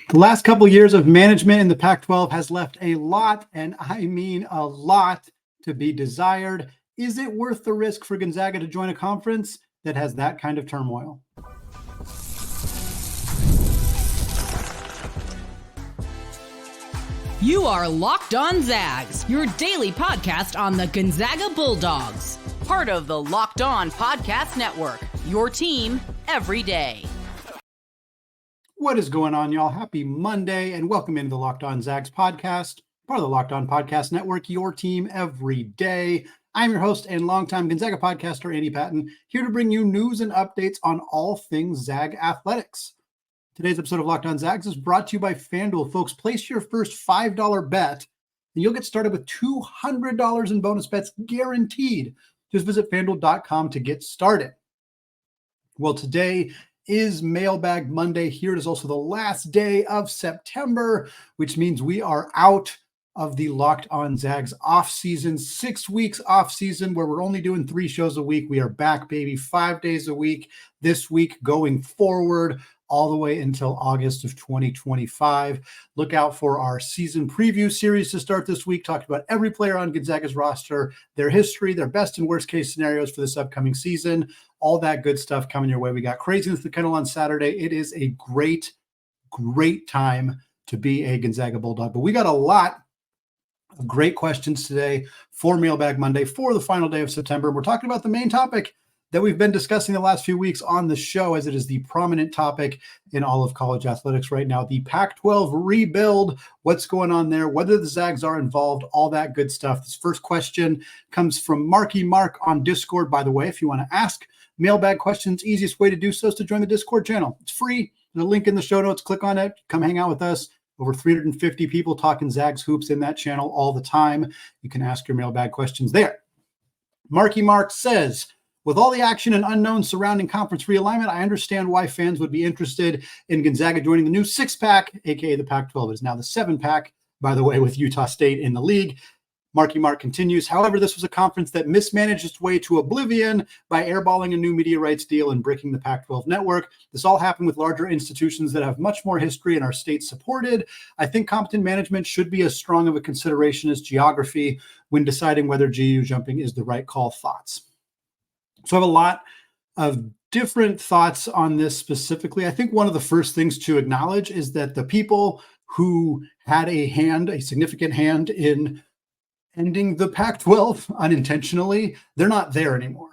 The last couple years of management in the Pac-12 has left a lot, and I mean a lot, to be desired. Is it worth the risk for Gonzaga to join a conference that has that kind of turmoil? You are Locked On Zags, your daily podcast on the Gonzaga Bulldogs. Part of the Locked On Podcast Network, your team every day. What is going on, y'all? Happy Monday, and welcome into the Locked On Zags podcast, part of the Locked On Podcast Network, your team every day. I'm your host and longtime Gonzaga podcaster, Andy Patton, here to bring you news and updates on all things Zag athletics. Today's episode of Locked On Zags is brought to you by FanDuel. Folks, place your first $5 bet, and you'll get started with $200 in bonus bets guaranteed. Just visit FanDuel.com to get started. Well, today is Mailbag Monday. Here it is also the last day of September, which means we are out of the Locked On Zags off season, 6 weeks off season, where we're only doing 3 shows a week. We are back, baby, 5 days a week this week going forward, all the way until August of 2025. Look out for our season preview series to start this week. Talked about every player on Gonzaga's roster, their history, their best and worst case scenarios for this upcoming season. All that good stuff coming your way. We got Kraziness the Kennel on Saturday. It is a great, great time to be a Gonzaga Bulldog. But we got a lot of great questions today for Mailbag Monday, for the final day of September. We're talking about the main topic that we've been discussing the last few weeks on the show, as it is the prominent topic in all of college athletics right now, the Pac-12 rebuild, what's going on there, whether the Zags are involved, all that good stuff. This first question comes from Marky Mark on Discord. By the way, if you want to ask mailbag questions, easiest way to do so is to join the Discord channel. It's free. There's a link in the show notes. Click on it. Come hang out with us. Over 350 people talking Zags hoops in that channel all the time. You can ask your mailbag questions there. Marky Mark says, with all the action and unknowns surrounding conference realignment, I understand why fans would be interested in Gonzaga joining the new 6-pack, aka the Pac-12. It is now the 7-pack, by the way, with Utah State in the league. Marky Mark continues, however, this was a conference that mismanaged its way to oblivion by airballing a new media rights deal and breaking the Pac-12 network. This all happened with larger institutions that have much more history and are state supported. I think competent management should be as strong of a consideration as geography when deciding whether GU jumping is the right call. Thoughts? So I have a lot of different thoughts on this specifically. I think one of the first things to acknowledge is that the people who had a significant hand in ending the Pac-12 unintentionally, they're not there anymore.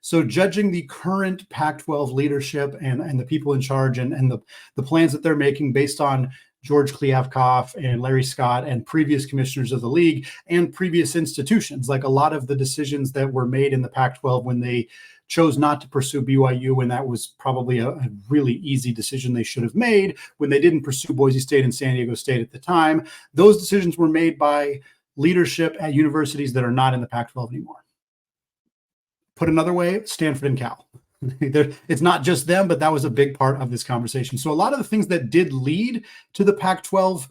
So judging the current Pac-12 leadership and the people in charge and the plans that they're making based on George Kliavkoff and Larry Scott and previous commissioners of the league and previous institutions, like a lot of the decisions that were made in the Pac-12 when they chose not to pursue BYU, when that was probably a really easy decision they should have made, when they didn't pursue Boise State and San Diego State at the time. Those decisions were made by leadership at universities that are not in the Pac-12 anymore. Put another way, Stanford and Cal. It's not just them, but that was a big part of this conversation. So a lot of the things that did lead to the Pac-12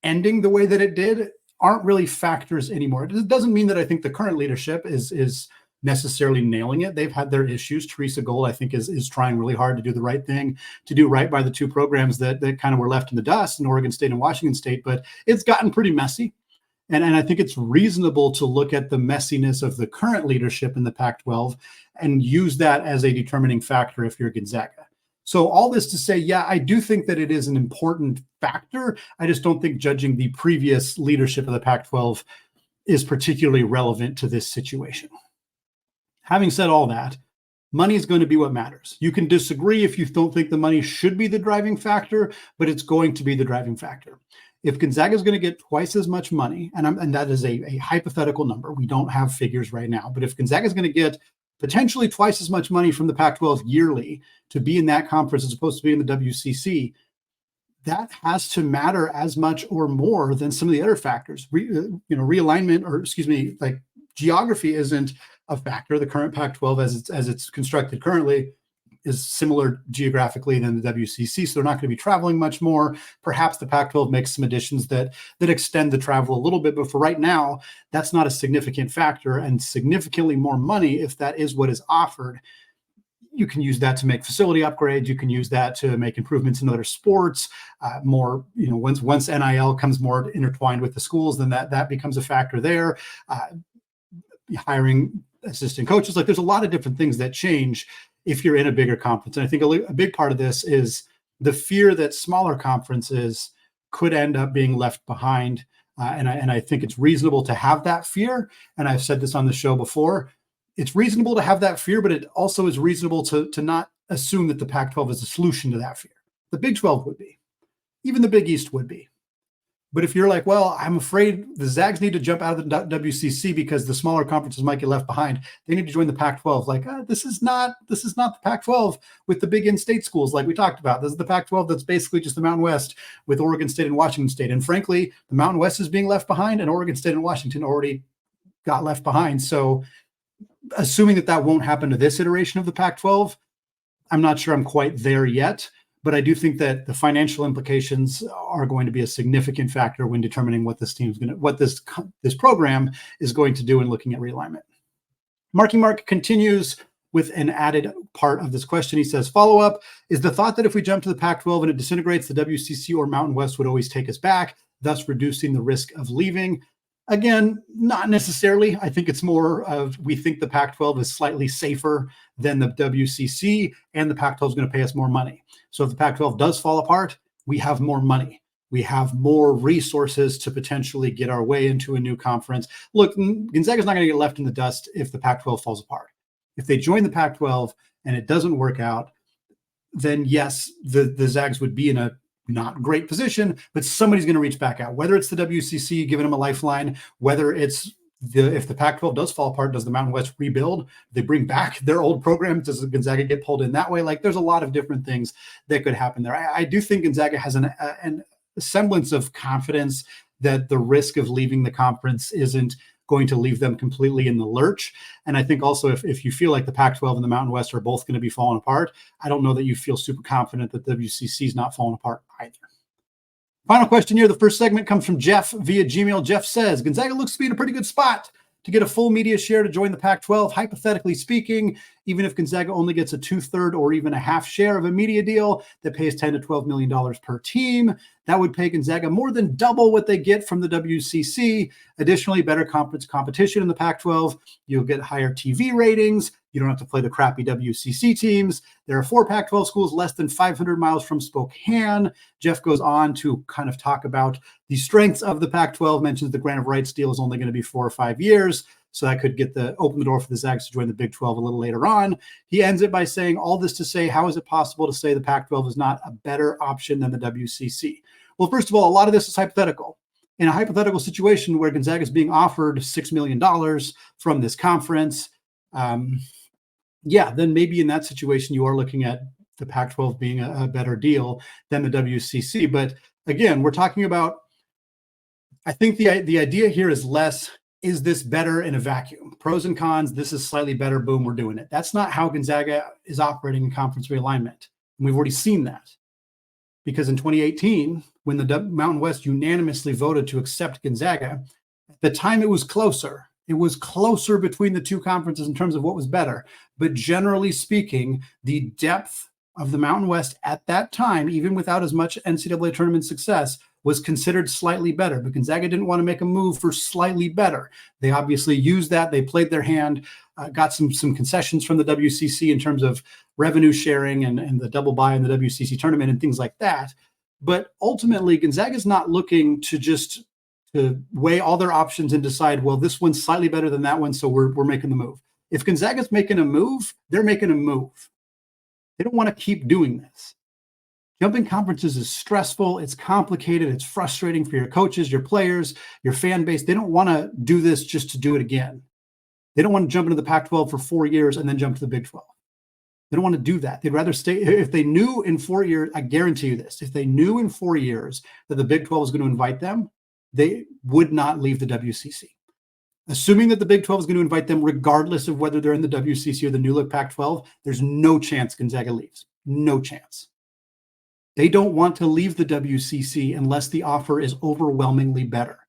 ending the way that it did aren't really factors anymore. It doesn't mean that I think the current leadership is necessarily nailing it. They've had their issues. Teresa Gold, I think, is trying really hard to do the right thing, to do right by the two programs that kind of were left in the dust in Oregon State and Washington State, but it's gotten pretty messy. And I think it's reasonable to look at the messiness of the current leadership in the Pac-12 and use that as a determining factor if you're Gonzaga. So all this to say, yeah, I do think that it is an important factor. I just don't think judging the previous leadership of the Pac-12 is particularly relevant to this situation. Having said all that, money is going to be what matters. You can disagree if you don't think the money should be the driving factor, but it's going to be the driving factor. If Gonzaga is going to get twice as much money, and that is a hypothetical number, we don't have figures right now, but if Gonzaga is going to get potentially twice as much money from the Pac-12 yearly to be in that conference as opposed to be in the WCC, that has to matter as much or more than some of the other factors. Realignment, or like geography isn't a factor. The current Pac-12 as it's constructed currently is similar geographically than the WCC, so they're not going to be traveling much more. Perhaps the Pac-12 makes some additions that extend the travel a little bit, but for right now, that's not a significant factor. And significantly more money, if that is what is offered, you can use that to make facility upgrades. You can use that to make improvements in other sports. More, once NIL comes more intertwined with the schools, then that becomes a factor there. Hiring assistant coaches, like there's a lot of different things that change if you're in a bigger conference. And I think a big part of this is the fear that smaller conferences could end up being left behind. And I think it's reasonable to have that fear. And I've said this on the show before. It's reasonable to have that fear, but it also is reasonable to not assume that the Pac-12 is a solution to that fear. The Big 12 would be. Even the Big East would be. But if you're like, well, I'm afraid the Zags need to jump out of the WCC because the smaller conferences might get left behind, they need to join the Pac-12. Like, this is not the Pac-12 with the big in-state schools like we talked about. This is the Pac-12 that's basically just the Mountain West with Oregon State and Washington State. And frankly, the Mountain West is being left behind, and Oregon State and Washington already got left behind. So assuming that won't happen to this iteration of the Pac-12, I'm not sure I'm quite there yet. But I do think that the financial implications are going to be a significant factor when determining what this program is going to do in looking at realignment. Marky Mark continues with an added part of this question. He says, follow-up, is the thought that if we jump to the Pac-12 and it disintegrates, the WCC or Mountain West would always take us back, thus reducing the risk of leaving? Again, not necessarily. I think it's more of we think the Pac-12 is slightly safer than the WCC, and the Pac-12 is going to pay us more money. So if the Pac-12 does fall apart, we have more money. We have more resources to potentially get our way into a new conference. Look, Gonzaga's not going to get left in the dust if the Pac-12 falls apart. If they join the Pac-12 and it doesn't work out, then yes, the Zags would be in a not great position, but somebody's going to reach back out, whether it's the WCC giving them a lifeline, whether it's if the Pac-12 does fall apart, does the Mountain West rebuild? Do they bring back their old program? Does Gonzaga get pulled in that way? Like there's a lot of different things that could happen there. I do think Gonzaga has an semblance of confidence that the risk of leaving the conference isn't going to leave them completely in the lurch. And I think also if you feel like the Pac-12 and the Mountain West are both going to be falling apart, I don't know that you feel super confident that WCC is not falling apart either. Final question here. The first segment comes from Jeff via Gmail. Jeff says, Gonzaga looks to be in a pretty good spot to get a full media share to join the Pac-12. Hypothetically speaking, even if Gonzaga only gets a 2/3 or even a half share of a media deal that pays $10 to $12 million per team, that would pay Gonzaga more than double what they get from the WCC. Additionally, better conference competition in the Pac-12. You'll get higher TV ratings. You don't have to play the crappy WCC teams. There are 4 Pac-12 schools less than 500 miles from Spokane. Jeff goes on to kind of talk about the strengths of the Pac-12, mentions the grant of rights deal is only going to be 4 or 5 years. So that could open the door for the Zags to join the Big 12 a little later on. He ends it by saying, all this to say, how is it possible to say the Pac-12 is not a better option than the WCC? Well, first of all, a lot of this is hypothetical. In a hypothetical situation where Gonzaga is being offered $6 million from this conference, then maybe in that situation, you are looking at the Pac-12 being a better deal than the WCC. But again, we're talking about, I think the idea here is less, is this better in a vacuum? Pros and cons, this is slightly better, boom, we're doing it. That's not how Gonzaga is operating in conference realignment. And we've already seen that. Because in 2018, when the Mountain West unanimously voted to accept Gonzaga, at the time it was closer. It was closer between the two conferences in terms of what was better. But generally speaking, the depth of the Mountain West at that time, even without as much NCAA tournament success, was considered slightly better. But Gonzaga didn't want to make a move for slightly better. They obviously used that. They played their hand, got some concessions from the WCC in terms of revenue sharing and the double bye in the WCC tournament and things like that. But ultimately, Gonzaga is not looking to weigh all their options and decide, well, this one's slightly better than that one, so we're making the move. If Gonzaga's making a move, they're making a move. They don't want to keep doing this. Jumping conferences is stressful. It's complicated. It's frustrating for your coaches, your players, your fan base. They don't want to do this just to do it again. They don't want to jump into the Pac-12 for 4 years and then jump to the Big 12. They don't want to do that. They'd rather stay. If they knew in 4 years, I guarantee you this, if they knew in 4 years that the Big 12 was going to invite them, they would not leave the WCC. Assuming that the Big 12 is going to invite them, regardless of whether they're in the WCC or the new look Pac-12, there's no chance Gonzaga leaves. No chance. They don't want to leave the WCC unless the offer is overwhelmingly better.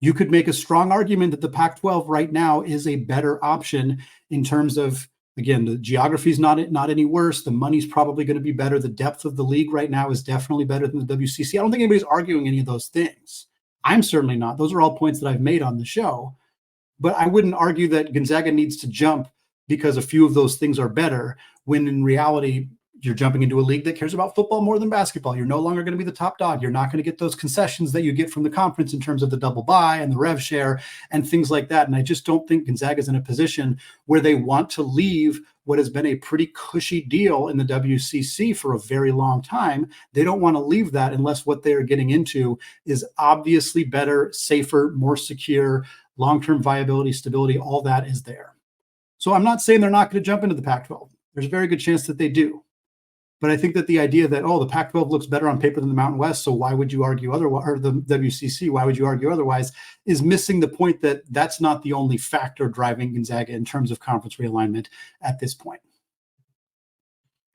You could make a strong argument that the Pac-12 right now is a better option in terms of Again, the geography is not any worse. The money's probably going to be better. The depth of the league right now is definitely better than the WCC. I don't think anybody's arguing any of those things. I'm certainly not. Those are all points that I've made on the show. But I wouldn't argue that Gonzaga needs to jump because a few of those things are better, when in reality, you're jumping into a league that cares about football more than basketball. You're no longer going to be the top dog. You're not going to get those concessions that you get from the conference in terms of the double bye and the rev share and things like that. And I just don't think Gonzaga is in a position where they want to leave what has been a pretty cushy deal in the WCC for a very long time. They don't want to leave that unless what they're getting into is obviously better, safer, more secure, long-term viability, stability, all that is there. So I'm not saying they're not going to jump into the Pac-12. There's a very good chance that they do. But I think that the idea that, the Pac-12 looks better on paper than the Mountain West, so why would you argue otherwise, or the WCC, why would you argue otherwise, is missing the point that that's not the only factor driving Gonzaga in terms of conference realignment at this point.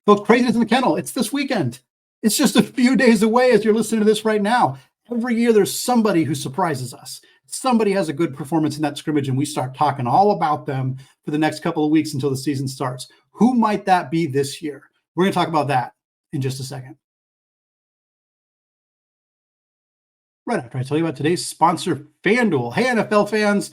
Folks, Kraziness in the Kennel, it's this weekend. It's just a few days away as you're listening to this right now. Every year there's somebody who surprises us. Somebody has a good performance in that scrimmage, and we start talking all about them for the next couple of weeks until the season starts. Who might that be this year? We're going to talk about that in just a second. Right after I tell you about today's sponsor, FanDuel. Hey, NFL fans,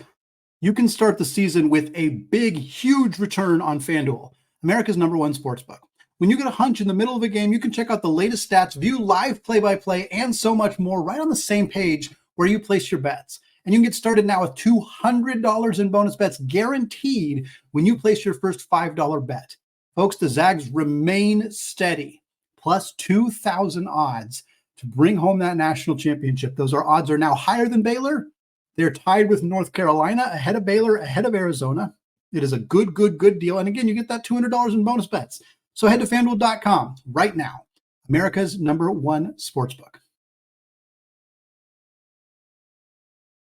you can start the season with a big, huge return on FanDuel, America's #1 sportsbook. When you get a hunch in the middle of a game, you can check out the latest stats, view live play-by-play, and so much more right on the same page where you place your bets. And you can get started now with $200 in bonus bets guaranteed when you place your first $5 bet. Folks, the Zags remain steady, plus 2,000 odds to bring home that national championship. Those odds are now higher than Baylor. They're tied with North Carolina, ahead of Baylor, ahead of Arizona. It is a good deal. And again, you get that $200 in bonus bets. So head to FanDuel.com right now, America's #1 sportsbook.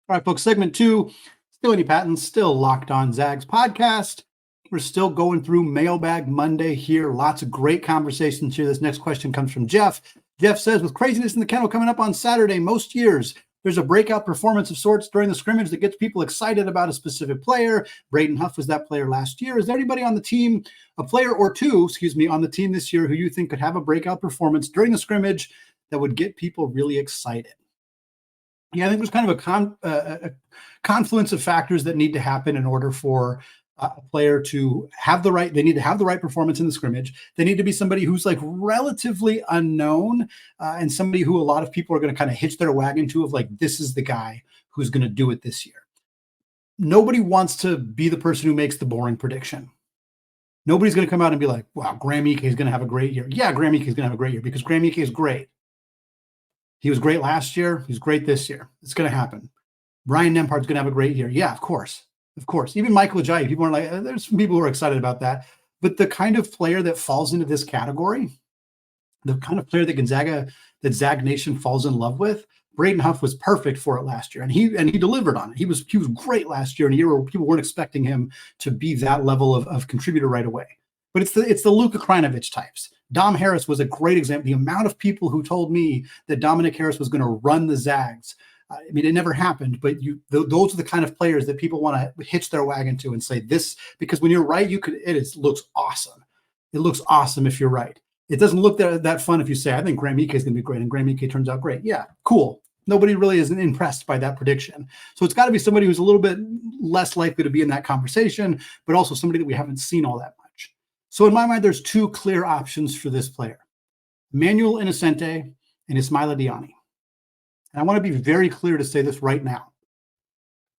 All right, folks, segment 2, still Andy Patton, still Locked On Zags podcast. We're still going through Mailbag Monday here. Lots of great conversations here. This next question comes from Jeff. Jeff says, with Kraziness in the Kennel coming up on Saturday, most years, there's a breakout performance of sorts during the scrimmage that gets people excited about a specific player. Braden Huff was that player last year. Is there anybody on the team, a player or two, on the team this year who you think could have a breakout performance during the scrimmage that would get people really excited? Yeah, I think there's kind of a confluence of factors that need to happen in order for a player to have they need to have the right performance in the scrimmage. They need to be somebody who's like relatively unknown and somebody who a lot of people are going to kind of hitch their wagon to of like, this is the guy who's going to do it this year. Nobody wants to be the person who makes the boring prediction. Nobody's going to come out and be like, wow, Graham Ike is going to have a great year. Yeah, Graham Ike is going to have a great year because Graham Ike is great. He was great last year. He's great this year. It's going to happen. Brian Nemhard's going to have a great year. Yeah, of course. Of course. Even Michael Ajayi, people are like, there's some people who are excited about that. But the kind of player that falls into this category, the kind of player that Zag Nation falls in love with, Braden Huff was perfect for it last year. And he delivered on it. He was great last year in a year where people weren't expecting him to be that level of contributor right away. But it's the Luka Krinovich types. Dom Harris was a great example. The amount of people who told me that Dominic Harris was going to run the Zags. I mean, it never happened, but those are the kind of players that people want to hitch their wagon to and say this, because when you're right, looks awesome. It looks awesome if you're right. It doesn't look that fun if you say, I think Graham Ike is going to be great, and Graham Ike turns out great. Yeah, cool. Nobody really is impressed by that prediction. So it's got to be somebody who's a little bit less likely to be in that conversation, but also somebody that we haven't seen all that much. So in my mind, there's two clear options for this player, Manuel Innocente and Ismaila Diani. And I want to be very clear to say this right now.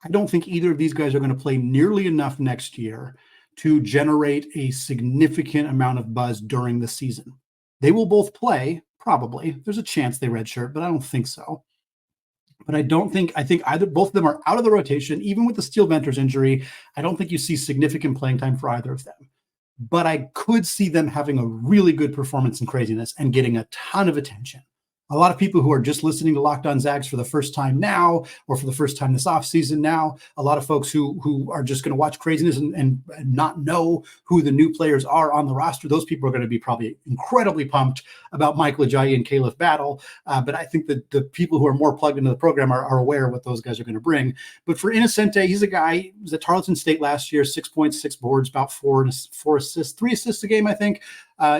I don't think either of these guys are going to play nearly enough next year to generate a significant amount of buzz during the season. They will both play, probably. There's a chance they redshirt, but I don't think so. But I think both of them are out of the rotation. Even with the Steel Venters injury, I don't think you see significant playing time for either of them. But I could see them having a really good performance in Kraziness and getting a ton of attention. A lot of people who are just listening to Locked On Zags for the first time now, or for the first time this offseason now, a lot of folks who are just going to watch Kraziness and not know who the new players are on the roster, those people are going to be probably incredibly pumped about Michael Ajayi and Caleb Battle. But I think that the people who are more plugged into the program are aware of what those guys are going to bring. But for Innocente, he's a guy, he was at Tarleton State last year, 6 points, 6 boards, about 4 assists, 3 assists a game, I think.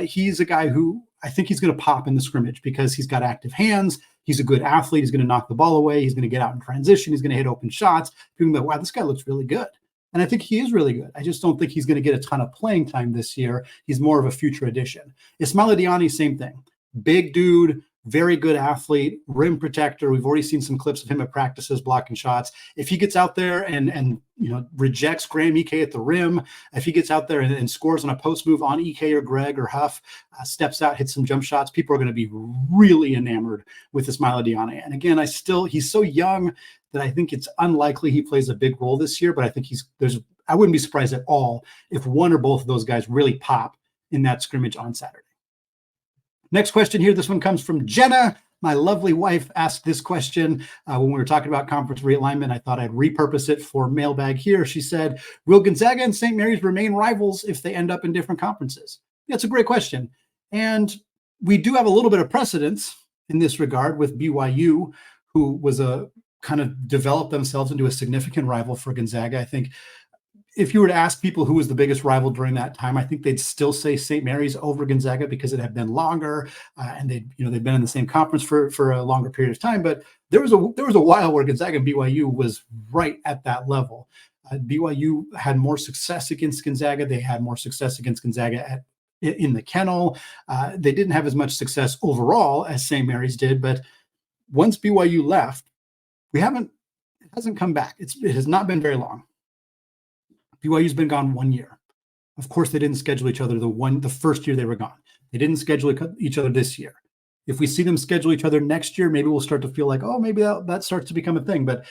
He's a guy who I think he's going to pop in the scrimmage because he's got active hands. He's a good athlete. He's going to knock the ball away. He's going to get out in transition. He's going to hit open shots. People go, wow, this guy looks really good. And I think he is really good. I just don't think he's going to get a ton of playing time this year. He's more of a future addition. Ismaila Diani, same thing. Big dude, very good athlete, rim protector. We've already seen some clips of him at practices blocking shots. If he gets out there and rejects Graham Ike at the rim, if he gets out there and scores on a post move on Ike or Greg or Huff, steps out, hits some jump shots, people are going to be really enamored with Ismaila Diani. And again, he's so young that I think it's unlikely he plays a big role this year, but I think I wouldn't be surprised at all if one or both of those guys really pop in that scrimmage on Saturday. Next question here. This one comes from Jenna. My lovely wife asked this question when we were talking about conference realignment. I thought I'd repurpose it for mailbag here. She said, will Gonzaga and St. Mary's remain rivals if they end up in different conferences? That's a great question. And we do have a little bit of precedence in this regard with BYU, who was kind of developed themselves into a significant rival for Gonzaga. I think if you were to ask people who was the biggest rival during that time, I think they'd still say St. Mary's over Gonzaga because it had been longer, and they'd been in the same conference for a longer period of time. But there was a while where Gonzaga and BYU was right at that level. BYU had more success against Gonzaga. They had more success against Gonzaga in the Kennel. They didn't have as much success overall as St. Mary's did. But once BYU left, it hasn't come back. It has not been very long. BYU's been gone 1 year. Of course, they didn't schedule each other the first year they were gone. They didn't schedule each other this year. If we see them schedule each other next year, maybe we'll start to feel like, oh, maybe that starts to become a thing. But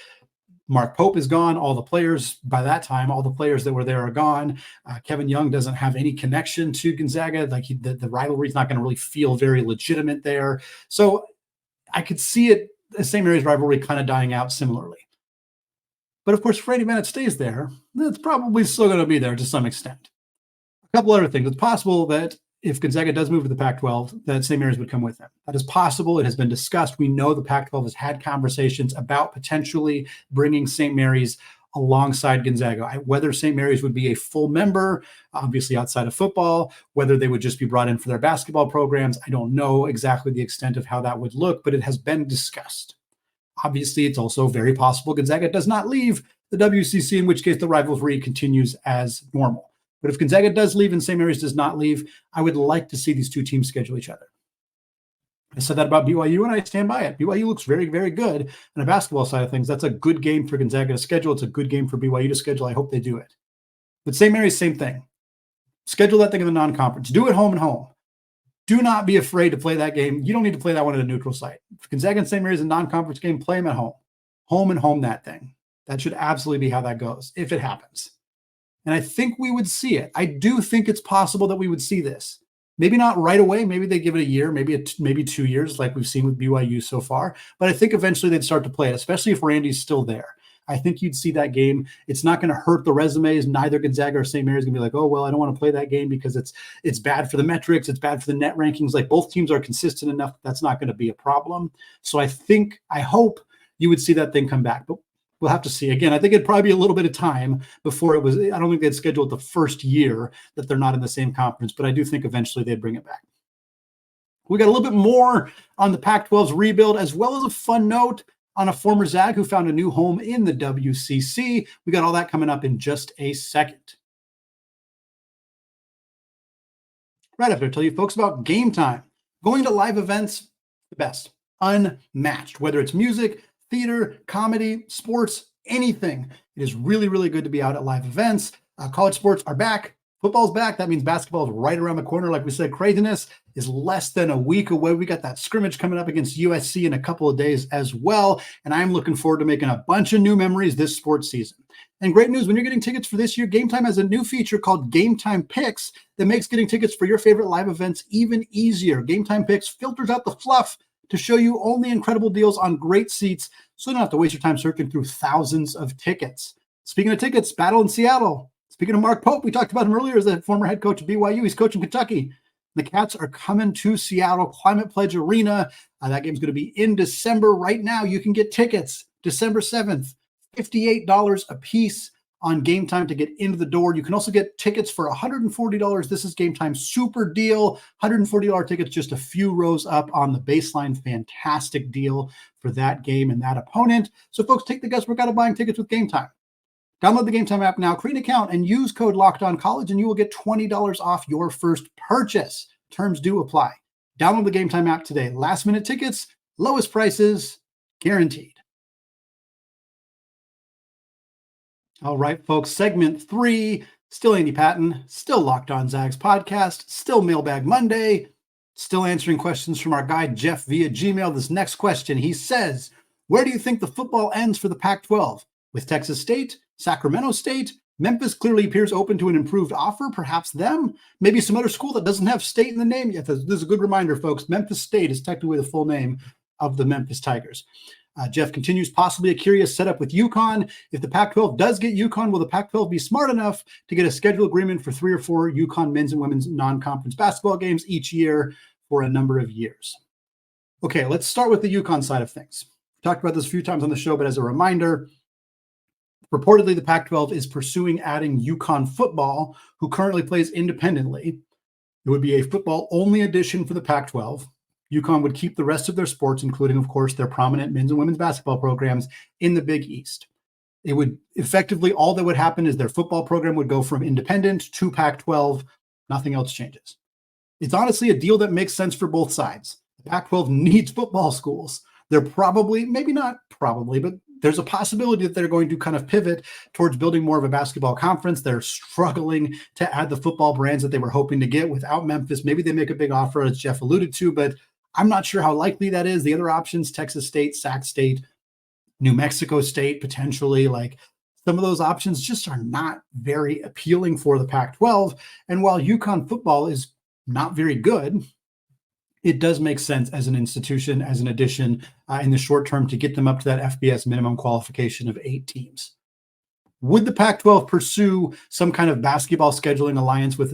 Mark Pope is gone. All the players that were there are gone. Kevin Young doesn't have any connection to Gonzaga. The rivalry is not going to really feel very legitimate there. So I could see it, the St. Mary's rivalry kind of dying out similarly. But of course, for any man it stays there, it's probably still going to be there to some extent. A couple other things. It's possible that if Gonzaga does move to the Pac-12, that St. Mary's would come with them. That is possible. It has been discussed. We know the Pac-12 has had conversations about potentially bringing St. Mary's alongside Gonzaga. Whether St. Mary's would be a full member, obviously outside of football, whether they would just be brought in for their basketball programs, I don't know exactly the extent of how that would look, but it has been discussed. Obviously, it's also very possible Gonzaga does not leave the WCC, in which case the rivalry continues as normal. But if Gonzaga does leave and St. Mary's does not leave, I would like to see these two teams schedule each other. I said that about BYU, and I stand by it. BYU looks very, very good on the basketball side of things. That's a good game for Gonzaga to schedule. It's a good game for BYU to schedule. I hope they do it. But St. Mary's, same thing. Schedule that thing in the non-conference. Do it home and home. Do not be afraid to play that game. You don't need to play that one at a neutral site. If Gonzaga and St. Mary's is a non-conference game, play them at home. Home and home that thing. That should absolutely be how that goes, if it happens. And I think we would see it. I do think it's possible that we would see this. Maybe not right away. Maybe they give it a year, maybe 2 years like we've seen with BYU so far. But I think eventually they'd start to play it, especially if Randy's still there. I think you'd see that game. It's not going to hurt the resumes. Neither Gonzaga or St. Mary's going to be like, oh, well, I don't want to play that game because it's bad for the metrics. It's bad for the net rankings. Like, both teams are consistent enough. That's not going to be a problem. So I hope you would see that thing come back. But we'll have to see. Again, I think it'd probably be a little bit of time before it was. I don't think they'd schedule it the first year that they're not in the same conference, but I do think eventually they'd bring it back. We got a little bit more on the Pac-12's rebuild, as well as a fun note on a former Zag who found a new home in the WCC. We got all that coming up in just a second. Right after I tell you folks about Game Time. Going to live events, the best, unmatched, whether it's music, theater, comedy, sports, anything. It is really, really good to be out at live events. College sports are back. Football's back. That means basketball is right around the corner. Like we said, Kraziness is less than a week away. We got that scrimmage coming up against USC in a couple of days as well. And I'm looking forward to making a bunch of new memories this sports season. And great news, when you're getting tickets for this year, Game Time has a new feature called Game Time Picks that makes getting tickets for your favorite live events even easier. Game Time Picks filters out the fluff, to show you only incredible deals on great seats so you don't have to waste your time searching through thousands of tickets. Speaking of tickets, Battle in Seattle. Speaking of Mark Pope, we talked about him earlier as the former head coach of BYU. He's coaching Kentucky. The Cats are coming to Seattle Climate Pledge Arena. That game's going to be in December. Right now, you can get tickets December 7th, $58 a piece on Game Time to get into the door. You can also get tickets for $140. This is Game Time super deal. $140 tickets, just a few rows up on the baseline. Fantastic deal for that game and that opponent. So folks, take the guesswork out of buying tickets with Game Time. Download the Game Time app now, create an account, and use code LOCKEDONCollege, and you will get $20 off your first purchase. Terms do apply. Download the Game Time app today. Last-minute tickets, lowest prices, guaranteed. All right, folks, segment 3, still Andy Patton, still Locked On Zags podcast, still Mailbag Monday, still answering questions from our guy Jeff via Gmail. This next question, he says, where do you think the football ends for the Pac-12? With Texas State, Sacramento State, Memphis clearly appears open to an improved offer, perhaps them, maybe some other school that doesn't have state in the name yet. This is a good reminder, folks. Memphis State is technically the full name of the Memphis Tigers. Jeff continues, possibly a curious setup with UConn. If the Pac-12 does get UConn, will the Pac-12 be smart enough to get a schedule agreement for 3 or 4 UConn men's and women's non-conference basketball games each year for a number of years? Okay, let's start with the UConn side of things. We've talked about this a few times on the show, but as a reminder, reportedly the Pac-12 is pursuing adding UConn football, who currently plays independently. It would be a football-only addition for the Pac-12. UConn would keep the rest of their sports, including, of course, their prominent men's and women's basketball programs in the Big East. It would effectively, all that would happen is their football program would go from independent to Pac-12. Nothing else changes. It's honestly a deal that makes sense for both sides. The Pac-12 needs football schools. They're probably, maybe not probably, but there's a possibility that they're going to kind of pivot towards building more of a basketball conference. They're struggling to add the football brands that they were hoping to get without Memphis. Maybe they make a big offer, as Jeff alluded to, but I'm not sure how likely that is. The other options, Texas State, Sac State, New Mexico State, potentially, like some of those options just are not very appealing for the Pac-12. And while UConn football is not very good, it does make sense as an institution, as an addition in the short term to get them up to that FBS minimum qualification of 8 teams. Would the Pac-12 pursue some kind of basketball scheduling alliance with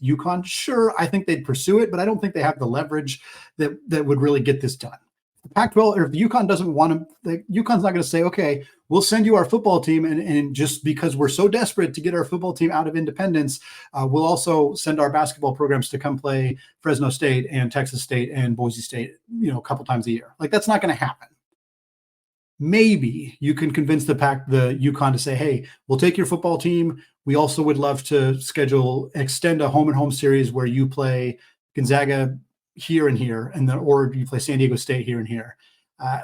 UConn? Sure, I think they'd pursue it, but I don't think they have the leverage that would really get this done. The Pac-12, or if UConn doesn't want to, UConn's not going to say, okay, we'll send you our football team, and just because we're so desperate to get our football team out of independence, we'll also send our basketball programs to come play Fresno State and Texas State and Boise State, a couple times a year. Like, that's not going to happen. Maybe you can convince the UConn to say, hey, we'll take your football team. We also would love to extend a home and home series where you play Gonzaga here and here, or you play San Diego State here and here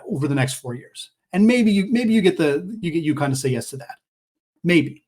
over the next 4 years. And maybe you get UConn to say yes to that. Maybe.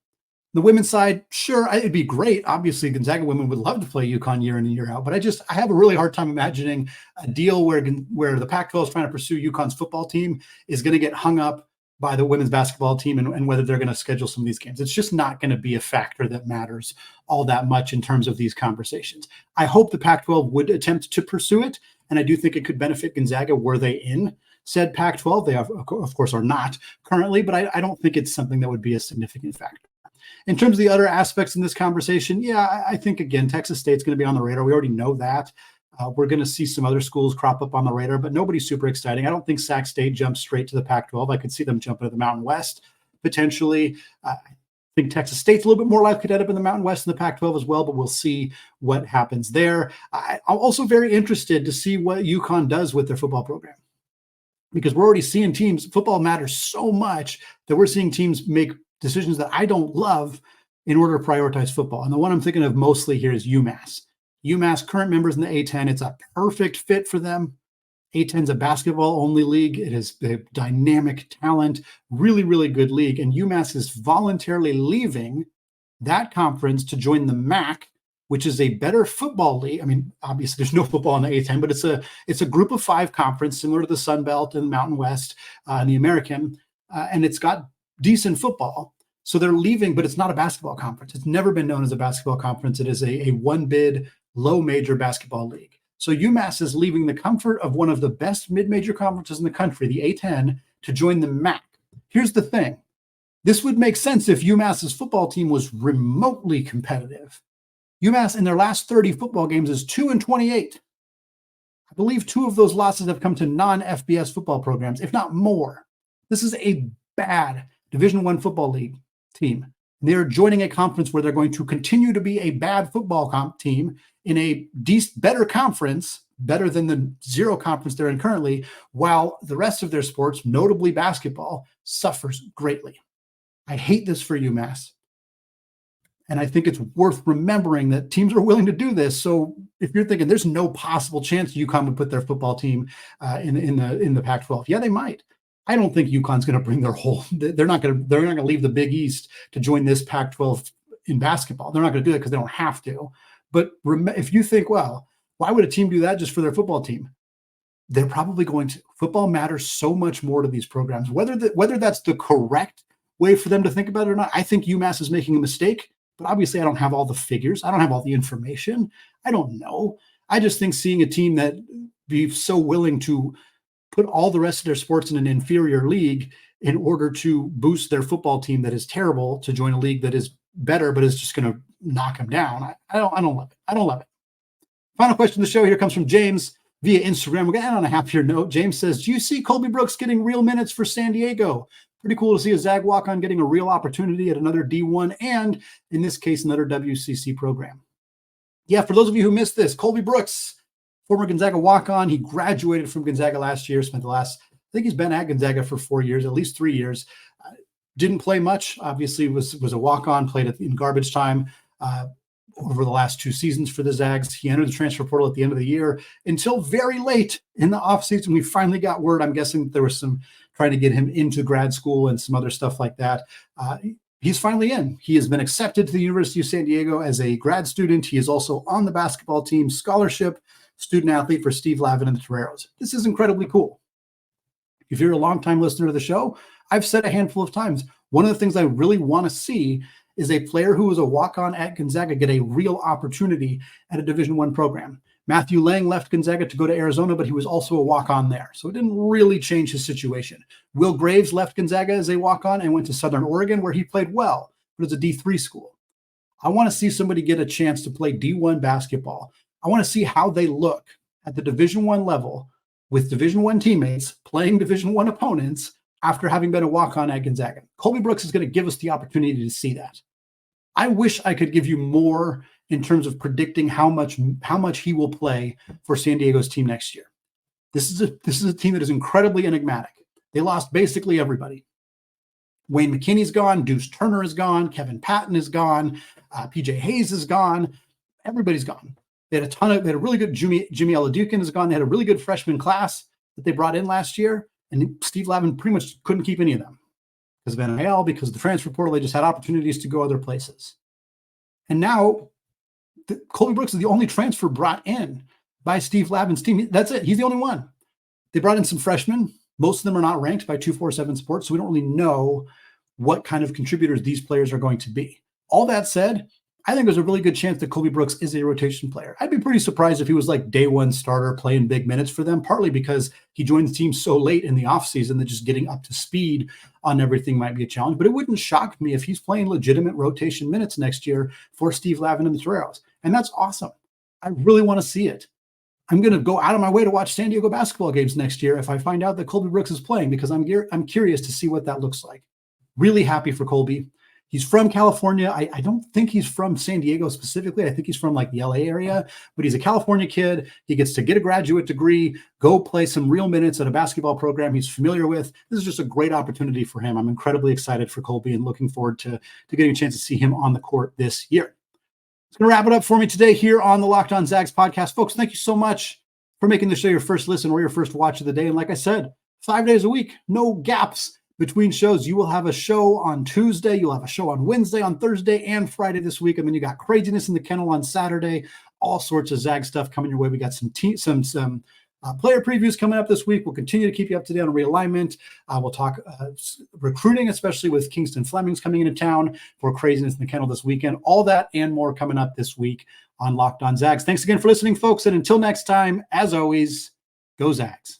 The women's side, sure, it'd be great. Obviously, Gonzaga women would love to play UConn year in and year out, but I have a really hard time imagining a deal where the Pac-12 is trying to pursue UConn's football team is going to get hung up by the women's basketball team and whether they're going to schedule some of these games. It's just not going to be a factor that matters all that much in terms of these conversations. I hope the Pac-12 would attempt to pursue it, and I do think it could benefit Gonzaga were they in said Pac-12. They, of course, are not currently, but I don't think it's something that would be a significant factor. In terms of the other aspects in this conversation, yeah, I think, again, Texas State's going to be on the radar. We already know that. We're going to see some other schools crop up on the radar, but nobody's super exciting. I don't think Sac State jumps straight to the Pac-12. I could see them jumping to the Mountain West, potentially. I think Texas State's a little bit more likely to end up in the Mountain West than the Pac-12 as well, but we'll see what happens there. I'm also very interested to see what UConn does with their football program, because we're already seeing teams, football matters so much that we're seeing teams make decisions that I don't love in order to prioritize football. And the one I'm thinking of mostly here is UMass. UMass, current members in the A10, it's a perfect fit for them. A10 is a basketball-only league. It is a dynamic talent, really, really good league. And UMass is voluntarily leaving that conference to join the MAC, which is a better football league. I mean, obviously, there's no football in the A10, but it's a group of 5 conference, similar to the Sun Belt and Mountain West and the American, and it's got decent football. So they're leaving, but it's not a basketball conference. It's never been known as a basketball conference. It is a one-bid, low-major basketball league. So UMass is leaving the comfort of one of the best mid-major conferences in the country, the A10, to join the MAC. Here's the thing. This would make sense if UMass's football team was remotely competitive. UMass in their last 30 football games is 2-28. I believe 2 of those losses have come to non-FBS football programs, if not more. This is a bad Division I football league team. They're joining a conference where they're going to continue to be a bad football team in a better conference, better than the 0 conference they're in currently, while the rest of their sports, notably basketball, suffers greatly. I hate this for UMass. And I think it's worth remembering that teams are willing to do this. So if you're thinking there's no possible chance UConn would put their football team in the Pac-12, yeah, they might. I don't think UConn's going to bring their whole. They're not going to leave the Big East to join this Pac-12 in basketball. They're not going to do that because they don't have to. But if you think, well, why would a team do that just for their football team? They're probably going to. Football matters so much more to these programs. Whether that's the correct way for them to think about it or not, I think UMass is making a mistake. But obviously, I don't have all the figures. I don't have all the information. I don't know. I just think seeing a team that be so willing to put all the rest of their sports in an inferior league in order to boost their football team that is terrible to join a league that is better, but is just going to knock them down. I don't love it. I don't love it. Final question of the show here comes from James via Instagram. We're going to end on a happier note. James says, do you see Colby Brooks getting real minutes for San Diego? Pretty cool to see a Zag walk-on getting a real opportunity at another D1 and, in this case, another WCC program. Yeah, for those of you who missed this, Colby Brooks, former Gonzaga walk-on. He graduated from Gonzaga last year, I think he's been at Gonzaga for 4 years, at least 3 years. Didn't play much, obviously was a walk-on, played in garbage time over the last 2 seasons for the Zags. He entered the transfer portal at the end of the year until very late in the offseason. We finally got word. I'm guessing there was some trying to get him into grad school and some other stuff like that. He's finally in. He has been accepted to the University of San Diego as a grad student. He is also on the basketball team, scholarship student athlete for Steve Lavin and the Toreros. This is incredibly cool. If you're a longtime listener to the show, I've said a handful of times, one of the things I really want to see is a player who was a walk-on at Gonzaga get a real opportunity at a Division I program. Matthew Lang left Gonzaga to go to Arizona, but he was also a walk-on there. So it didn't really change his situation. Will Graves left Gonzaga as a walk-on and went to Southern Oregon, where he played well, but it's a D3 school. I want to see somebody get a chance to play D1 basketball. I want to see how they look at the Division I level with Division I teammates playing Division I opponents after having been a walk-on at Gonzaga. Colby Brooks is going to give us the opportunity to see that. I wish I could give you more in terms of predicting how much he will play for San Diego's team next year. This is a team that is incredibly enigmatic. They lost basically everybody. Wayne McKinney's gone. Deuce Turner is gone. Kevin Patton is gone. PJ Hayes is gone. Everybody's gone. They had a really good Jimmy Oladukin is gone. They had a really good freshman class that they brought in last year, and Steve Lavin pretty much couldn't keep any of them because of NIL, because of the transfer portal. They just had opportunities to go other places. And now Colby Brooks is the only transfer brought in by Steve Lavin's team. That's it. He's the only one. They brought in some freshmen. Most of them are not ranked by 247 Sports, so we don't really know what kind of contributors these players are going to be. All that said, I think there's a really good chance that Colby Brooks is a rotation player. I'd be pretty surprised if he was like day one starter playing big minutes for them, partly because he joined the team so late in the offseason that just getting up to speed on everything might be a challenge. But it wouldn't shock me if he's playing legitimate rotation minutes next year for Steve Lavin and the Toreros. And that's awesome. I really want to see it. I'm going to go out of my way to watch San Diego basketball games next year if I find out that Colby Brooks is playing, because I'm curious to see what that looks like. Really happy for Colby. He's from California. I don't think he's from San Diego specifically. I think he's from like the LA area, but he's a California kid. He gets to get a graduate degree, go play some real minutes at a basketball program he's familiar with. This is just a great opportunity for him. I'm incredibly excited for Colby and looking forward to getting a chance to see him on the court this year. It's going to wrap it up for me today here on the Locked On Zags podcast. Folks, thank you so much for making the show your first listen or your first watch of the day. And like I said, 5 days a week, no gaps between shows. You will have a show on Tuesday. You'll have a show on Wednesday, on Thursday, and Friday this week. And then you got Kraziness in the Kennel on Saturday. All sorts of Zag stuff coming your way. We got some player previews coming up this week. We'll continue to keep you up to date on realignment. We'll talk recruiting, especially with Kingston Fleming's coming into town for Kraziness in the Kennel this weekend. All that and more coming up this week on Locked On Zags. Thanks again for listening, folks. And until next time, as always, go Zags.